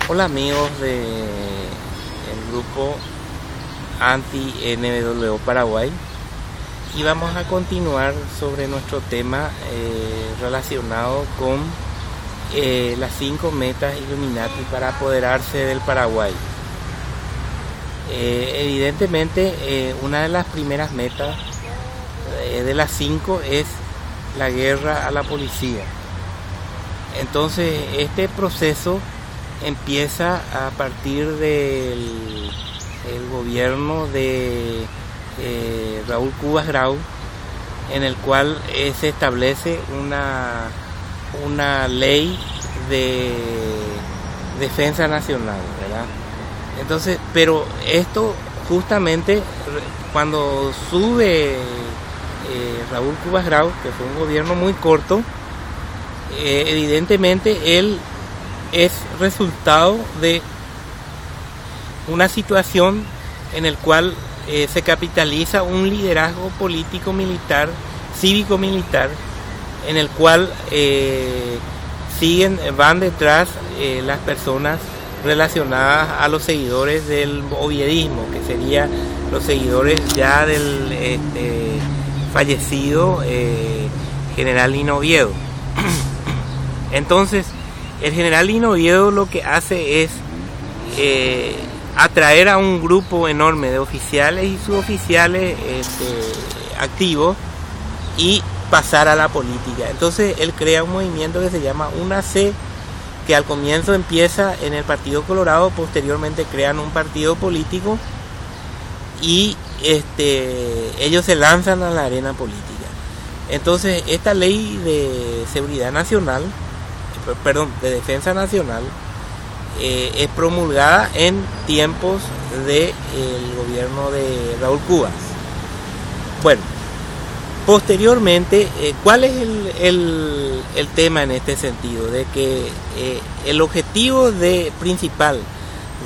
Hola amigos del grupo Anti-NWO Paraguay, y vamos a continuar sobre nuestro tema relacionado con las 5 metas Illuminati para apoderarse del Paraguay. Evidentemente una de las primeras metas de las 5 es la guerra a la policía. Entonces este proceso empieza a partir del gobierno de Raúl Cubas Grau, en el cual se establece una ley de defensa nacional, ¿verdad? Entonces, pero esto justamente cuando sube Raúl Cubas Grau, que fue un gobierno muy corto, evidentemente él es resultado de una situación en el cual se capitaliza un liderazgo político-militar, cívico-militar, en el cual van detrás las personas relacionadas a los seguidores del oviedismo, que serían los seguidores ya del fallecido general Lino Oviedo. Entonces, el general Lino Oviedo lo que hace es atraer a un grupo enorme de oficiales y suboficiales activos y pasar a la política. Entonces él crea un movimiento que se llama UNAC, que al comienzo empieza en el Partido Colorado, posteriormente crean un partido político y ellos se lanzan a la arena política. Entonces esta ley de seguridad nacional, de defensa nacional, es promulgada en tiempos del gobierno de Raúl Cubas. Bueno, posteriormente, ¿cuál es el tema en este sentido? De que el objetivo principal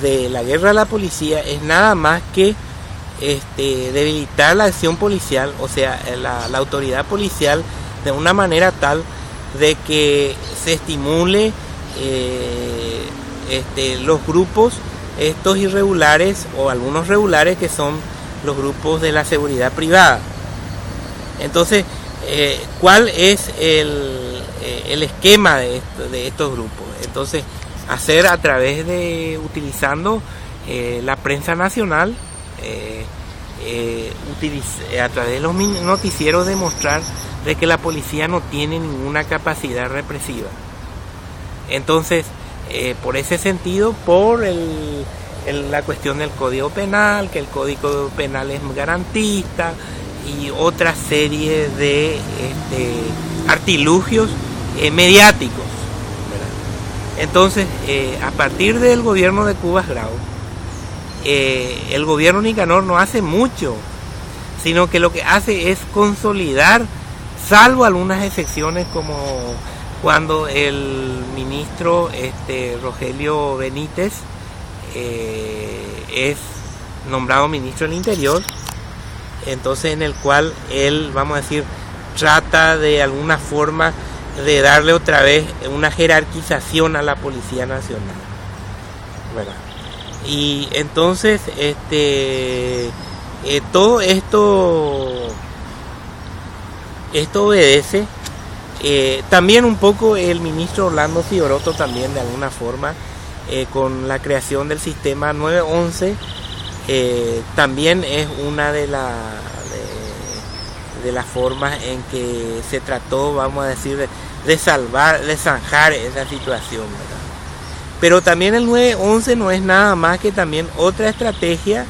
de la guerra a la policía es nada más que debilitar la acción policial, o sea, la autoridad policial, de una manera tal de que se estimule los grupos estos irregulares o algunos regulares, que son los grupos de la seguridad privada. Entonces, ¿cuál es el esquema de estos grupos? Entonces, hacer a través utilizando la prensa nacional, a través de los noticieros, demostrar de que la policía no tiene ninguna capacidad represiva. Entonces, por ese sentido, por la cuestión del Código Penal, que el Código Penal es garantista, y otra serie de artilugios mediáticos, ¿verdad? Entonces, a partir del gobierno de Cubas Grau, el gobierno Nicanor no hace mucho, sino que lo que hace es consolidar, salvo algunas excepciones, como cuando el ministro Rogelio Benítez es nombrado ministro del Interior. Entonces, en el cual él, vamos a decir, trata de alguna forma de darle otra vez una jerarquización a la Policía Nacional, ¿verdad? Y entonces todo esto obedece también un poco el ministro Orlando Fioroto, también de alguna forma, con la creación del sistema 911. También es una de las formas en que se trató, vamos a decir, de zanjar esa situación, ¿verdad? Pero también el 911 no es nada más que también otra estrategia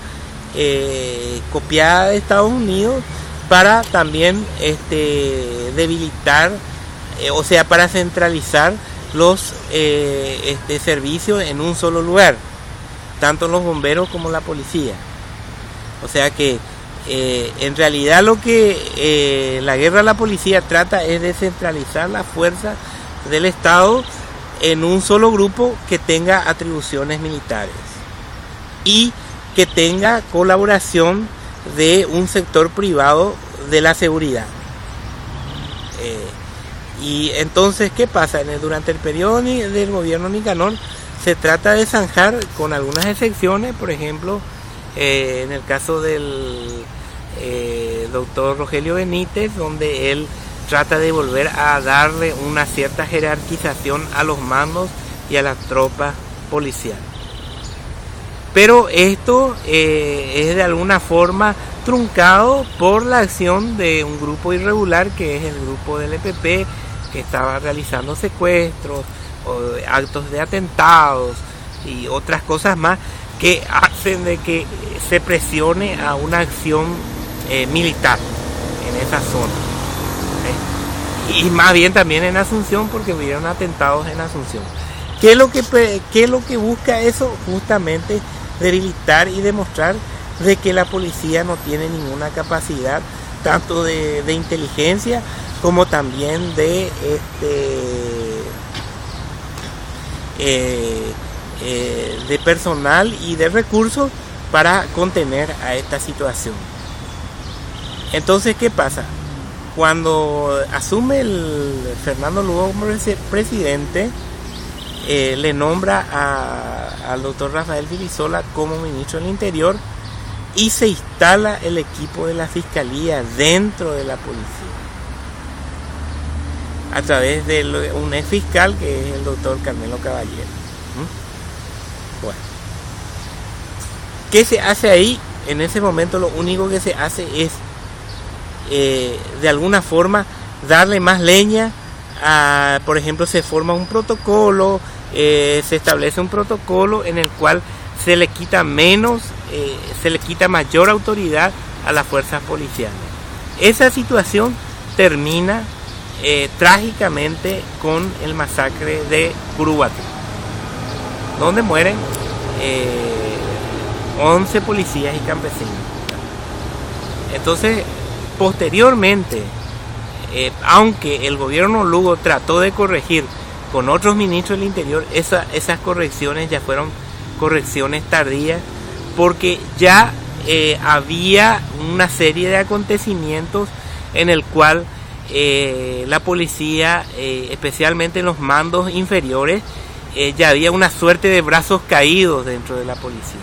copiada de Estados Unidos para también debilitar, o sea, para centralizar los servicios en un solo lugar, tanto los bomberos como la policía. O sea que en realidad lo que la guerra a la policía trata es de centralizar la fuerza del Estado en un solo grupo que tenga atribuciones militares y que tenga colaboración de un sector privado de la seguridad. Y entonces, ¿qué pasa? Durante el periodo del gobierno Nicanor se trata de zanjar con algunas excepciones, por ejemplo, en el caso del doctor Rogelio Benítez, donde él trata de volver a darle una cierta jerarquización a los mandos y a las tropas policiales. Pero esto es de alguna forma truncado por la acción de un grupo irregular, que es el grupo del EPP, que estaba realizando secuestros, o actos de atentados y otras cosas más que hacen de que se presione a una acción militar en esa zona. Y más bien también en Asunción, porque hubieron atentados en Asunción. ¿Qué es lo que busca eso? Justamente debilitar y demostrar de que la policía no tiene ninguna capacidad, tanto de inteligencia como también de personal y de recursos para contener a esta situación. Entonces, ¿qué pasa? Cuando asume el Fernando Lugo como presidente, le nombra al doctor Rafael Virisola como ministro del Interior y se instala el equipo de la Fiscalía dentro de la policía, a través de un ex fiscal que es el doctor Carmelo Caballero. Bueno, ¿qué se hace ahí? En ese momento lo único que se hace es de alguna forma darle más leña por ejemplo, se forma un protocolo, se establece un protocolo en el cual se le quita mayor autoridad a las fuerzas policiales. Esa situación termina trágicamente con el masacre de Curuguatí, donde mueren 11 policías y campesinos. Entonces, posteriormente, aunque el gobierno Lugo trató de corregir con otros ministros del Interior, esas correcciones ya fueron correcciones tardías, porque ya había una serie de acontecimientos en el cual la policía, especialmente en los mandos inferiores, ya había una suerte de brazos caídos dentro de la policía.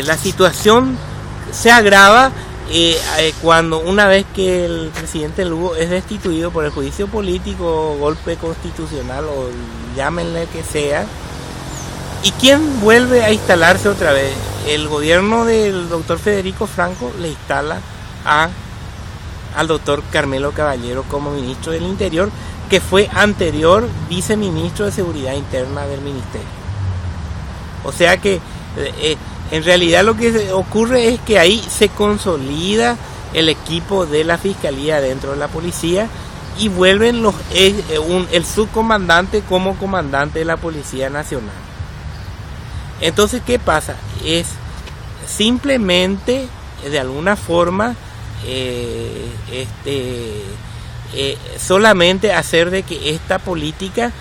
La situación se agrava cuando una vez que el presidente Lugo es destituido por el juicio político, golpe constitucional o llámenle que sea, ¿y quién vuelve a instalarse otra vez? El gobierno del doctor Federico Franco le instala al doctor Carmelo Caballero como ministro del Interior, que fue anterior viceministro de Seguridad Interna del Ministerio. O sea que en realidad lo que ocurre es que ahí se consolida el equipo de la Fiscalía dentro de la policía y vuelven el subcomandante como comandante de la Policía Nacional. Entonces, ¿qué pasa? Es simplemente, de alguna forma, solamente hacer de que esta política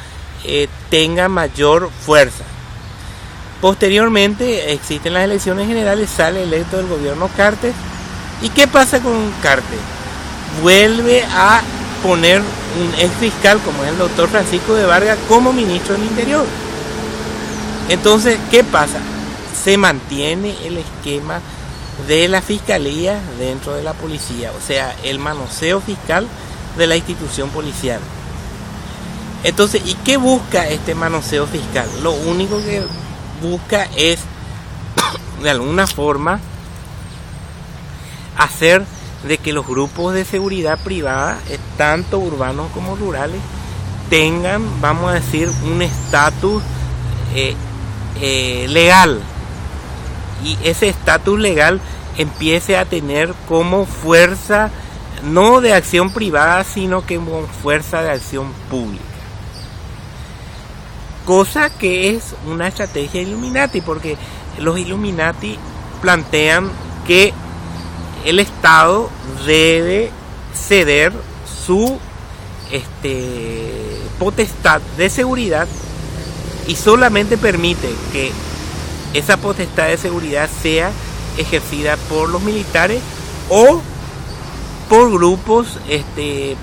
tenga mayor fuerza. Posteriormente existen las elecciones generales, sale electo el gobierno Cartes. ¿Y qué pasa con Cartes? Vuelve a poner un ex fiscal como es el doctor Francisco de Vargas como ministro del Interior. Entonces, ¿qué pasa? Se mantiene el esquema de la fiscalía dentro de la policía, o sea, el manoseo fiscal de la institución policial. Entonces, ¿y qué busca este manoseo fiscal? Lo único que busca es, de alguna forma, hacer de que los grupos de seguridad privada, tanto urbanos como rurales, tengan, vamos a decir, un estatus legal, y ese estatus legal empiece a tener como fuerza no de acción privada, sino que como fuerza de acción pública. Cosa que es una estrategia Illuminati, porque los Illuminati plantean que el Estado debe ceder su potestad de seguridad y solamente permite que esa potestad de seguridad sea ejercida por los militares o por grupos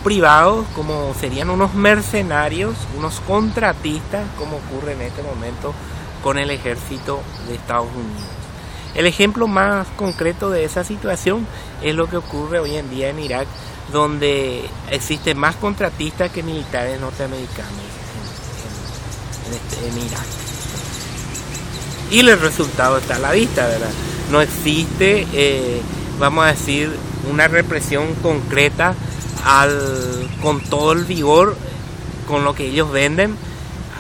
privados, como serían unos mercenarios, unos contratistas, como ocurre en este momento con el ejército de Estados Unidos. El ejemplo más concreto de esa situación es lo que ocurre hoy en día en Irak, donde existen más contratistas que militares norteamericanos en Irak. Y el resultado está a la vista, ¿verdad? No existe, vamos a decir, una represión concreta con todo el vigor con lo que ellos venden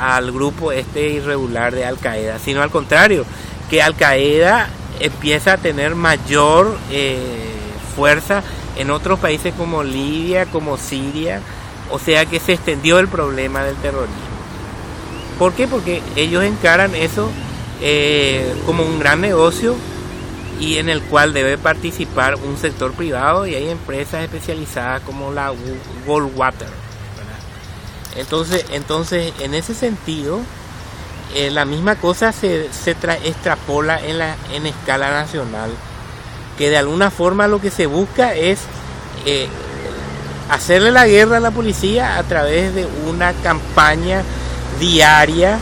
al grupo irregular de Al Qaeda, sino al contrario, que Al Qaeda empieza a tener mayor fuerza en otros países como Libia, como Siria, o sea que se extendió el problema del terrorismo. ¿Por qué? Porque ellos encaran eso como un gran negocio y en el cual debe participar un sector privado, y hay empresas especializadas como la Goldwater, ¿verdad? Entonces en ese sentido la misma cosa se extrapola en escala nacional, que de alguna forma lo que se busca es hacerle la guerra a la policía a través de una campaña diaria,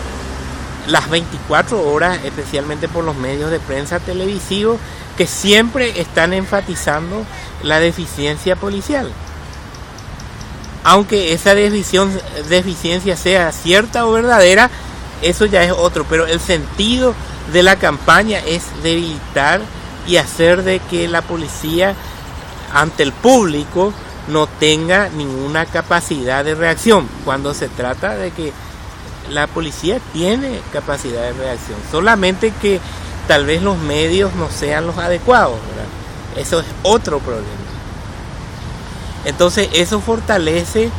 las 24 horas, especialmente por los medios de prensa televisivos, que siempre están enfatizando la deficiencia policial. Aunque esa deficiencia sea cierta o verdadera, eso ya es otro, pero el sentido de la campaña es debilitar y hacer de que la policía ante el público no tenga ninguna capacidad de reacción, cuando se trata de que la policía tiene capacidad de reacción, solamente que tal vez los medios no sean los adecuados, ¿verdad? Eso es otro problema. Entonces eso fortalece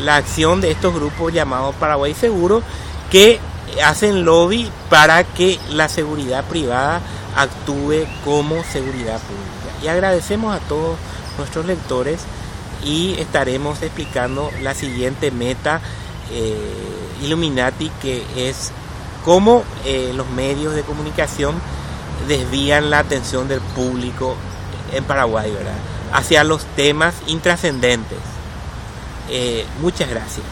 la acción de estos grupos llamados Paraguay Seguro, que hacen lobby para que la seguridad privada actúe como seguridad pública. Y agradecemos a todos nuestros lectores y estaremos explicando la siguiente meta Illuminati, que es cómo los medios de comunicación desvían la atención del público en Paraguay, ¿verdad?, hacia los temas intrascendentes. Muchas gracias.